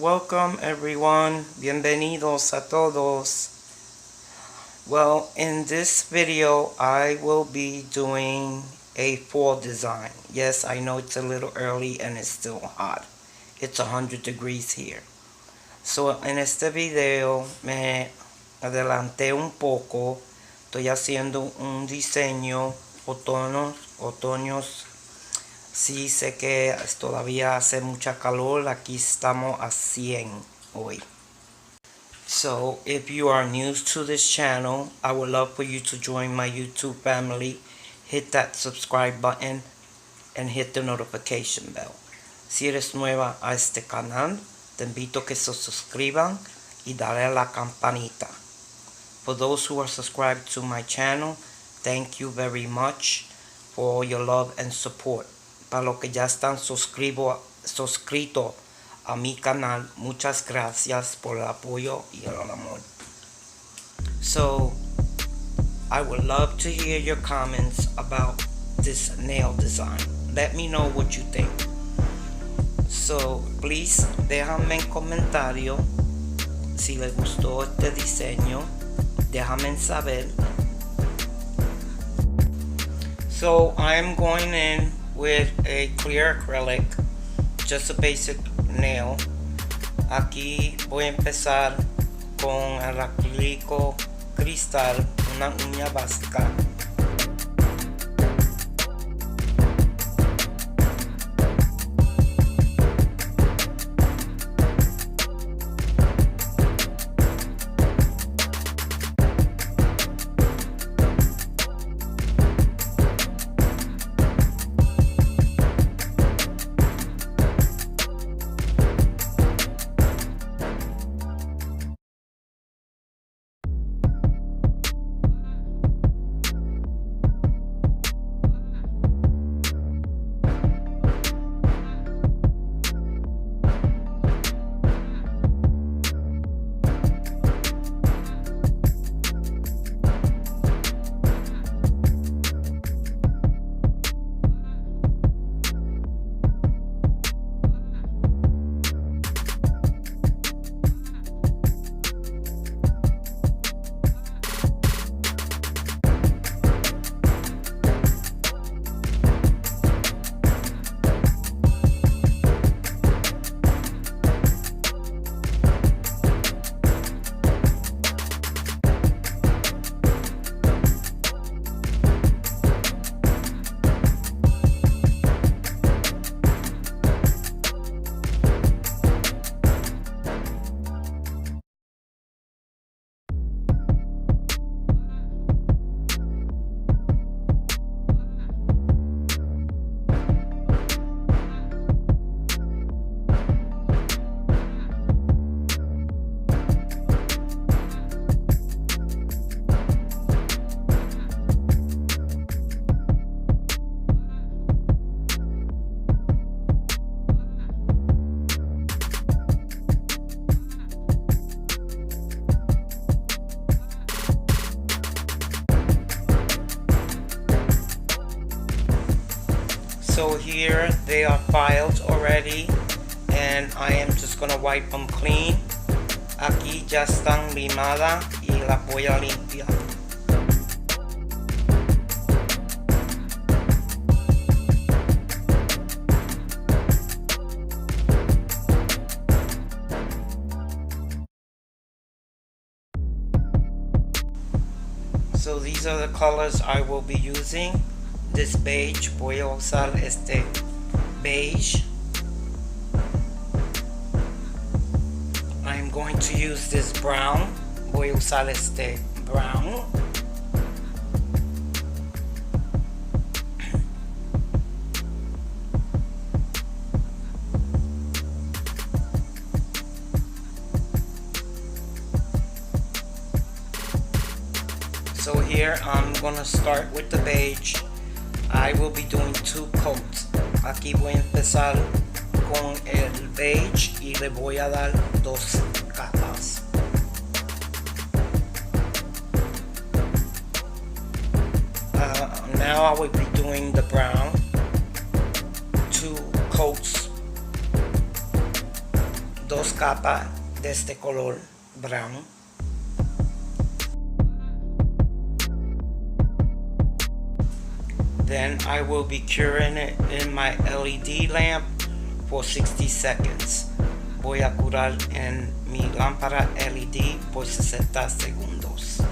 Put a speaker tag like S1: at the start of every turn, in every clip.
S1: Welcome everyone, bienvenidos a todos. Well, in this video I will be doing a fall design. Yes, I know it's a little early and it's still hot. It's 100 degrees here. So en este video me adelanté un poco. Estoy haciendo un diseño otoños. Sí, sé que todavía hace mucha calor. Aquí estamos a 100 hoy. So, if you are new to this channel, I would love for you to join my YouTube family. Hit that subscribe button and hit the notification bell. Si eres nueva a este canal, te invito a que se suscriban y darle a la campanita. For those who are subscribed to my channel, thank you very much for all your love and support. Para los que ya están suscritos a mi canal, muchas gracias por el apoyo y el amor. So, I would love to hear your comments about this nail design. Let me know what you think. So, please, déjame en comentario si les gustó este diseño. Déjame saber. So, I am going in with a clear acrylic, just a basic nail. Aquí voy a empezar con el acrílico cristal, una uña básica. So here they are filed already and I am just gonna wipe them clean. Aquí ya están limadas y las voy a limpiar. So these are the colors I will be using. This beige, voy a usar este beige. I'm going to use this brown. Voy a usar este brown. So here I'm gonna start with the beige. I will be doing 2 coats. Aquí voy a empezar con el beige y le voy a dar 2 capas. Now I will be doing the brown. 2 coats 2 capas de este color brown. Then I will be curing it in my LED lamp for 60 seconds. Voy a curar en mi lámpara LED por 60 segundos.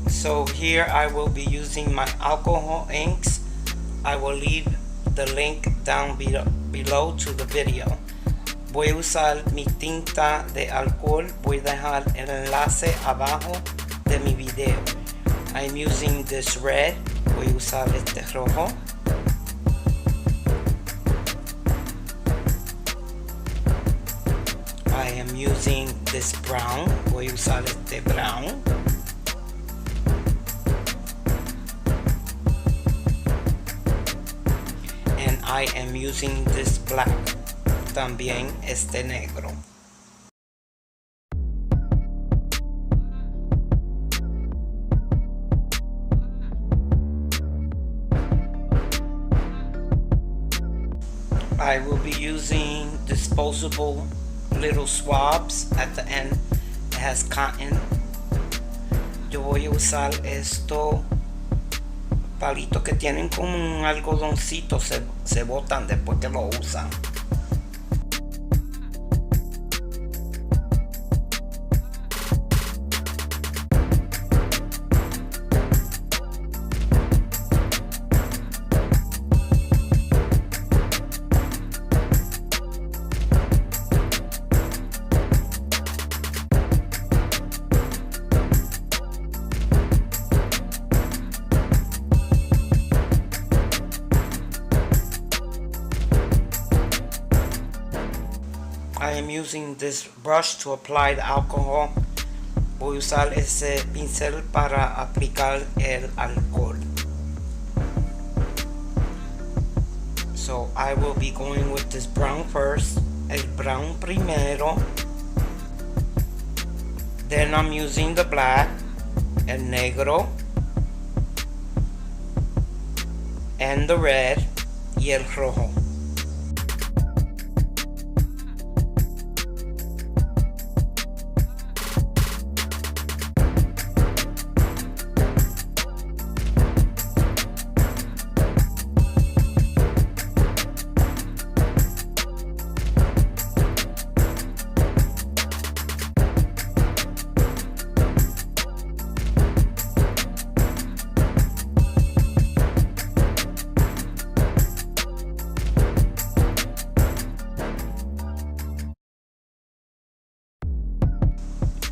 S1: So here I will be using my alcohol inks. I will leave the link down below to the video. Voy a usar mi tinta de alcohol. Voy a dejar el enlace abajo de mi video. I'm using this red. Voy a usar este rojo. I am using this brown. Voy a usar este brown. And I am using this black. También este negro. I will be using disposable little swabs at the end. It has cotton. Yo voy a usar estos palitos que tienen como un algodoncito, se botan después que lo usan. I am using this brush to apply the alcohol. Voy a usar ese pincel para aplicar el alcohol. So I will be going with this brown first. El brown primero. Then I'm using the black, el negro, and the red, y el rojo.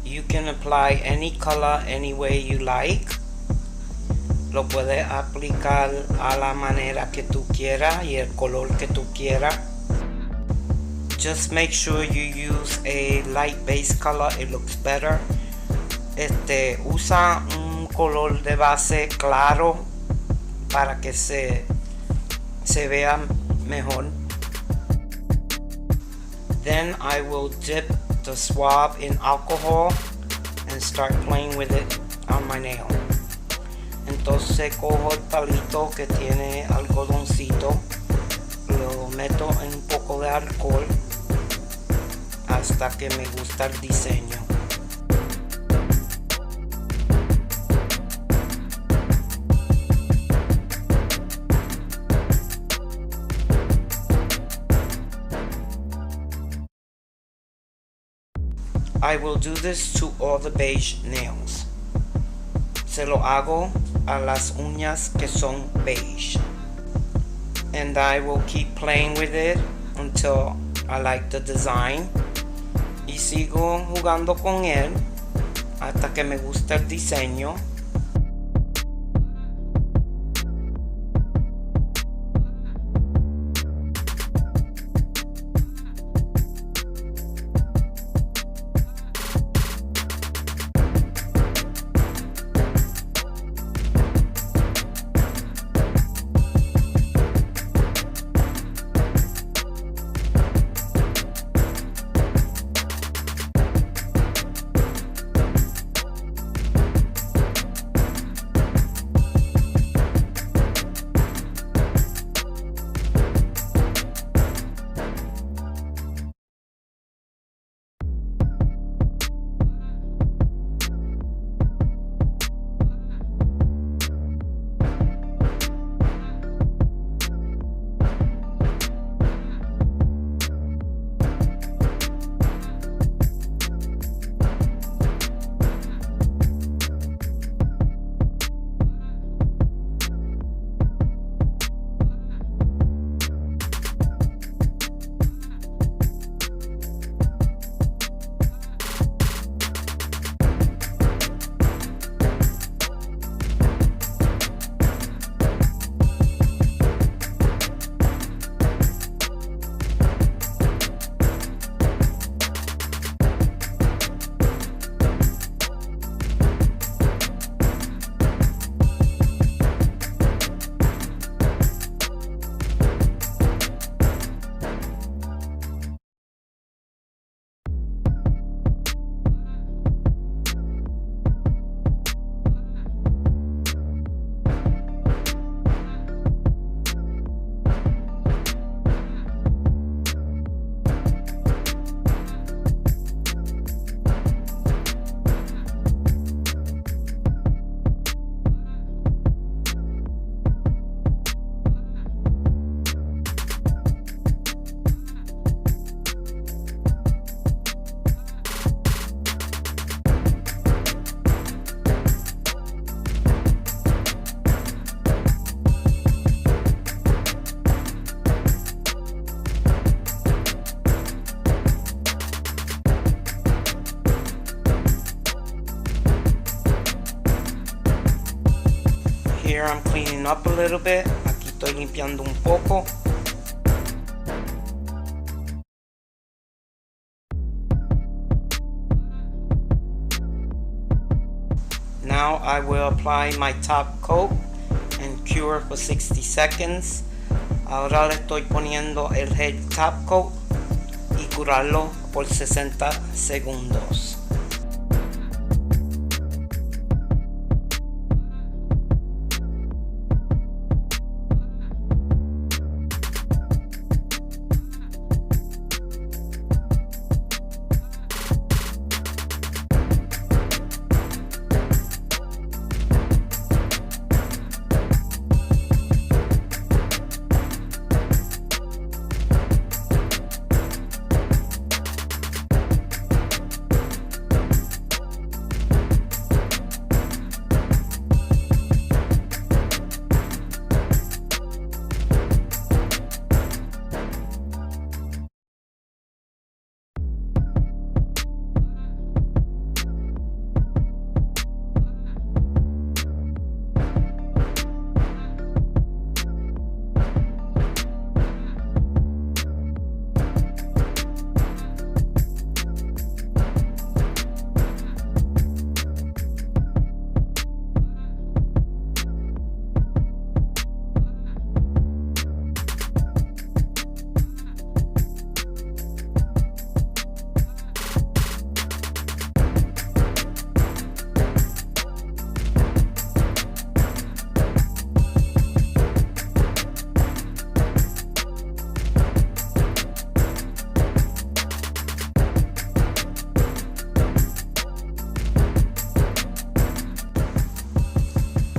S1: You can apply any color any way you like. Lo puedes aplicar a la manera que tú quieras y el color que tú quieras. Just make sure you use a light base color, it looks better. Usa un color de base claro para que se vea mejor. Then I will dip the swab in alcohol and start playing with it on my nail. Entonces cojo el palito que tiene algodoncito, lo meto en un poco de alcohol hasta que me gusta el diseño. I will do this to all the beige nails. Se lo hago a las uñas que son beige. And I will keep playing with it until I like the design. Y sigo jugando con él hasta que me gusta el diseño. here I'm cleaning up a little bit. Aquí estoy limpiando un poco. Now I will apply my top coat and cure for 60 seconds. Ahora le estoy poniendo el head top coat y curarlo por 60 segundos.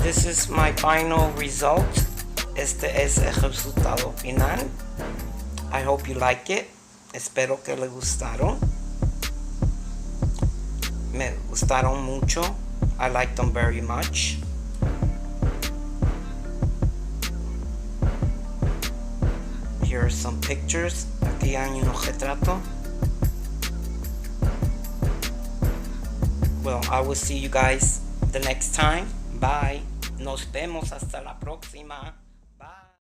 S1: This is my final result. Este es el resultado final. I hope you like it. Espero que le gustaron. Me gustaron mucho. I like them very much. Here are some pictures. Aquí hay unos retratos. Well, I will see you guys the next time. Bye. Nos vemos hasta la próxima.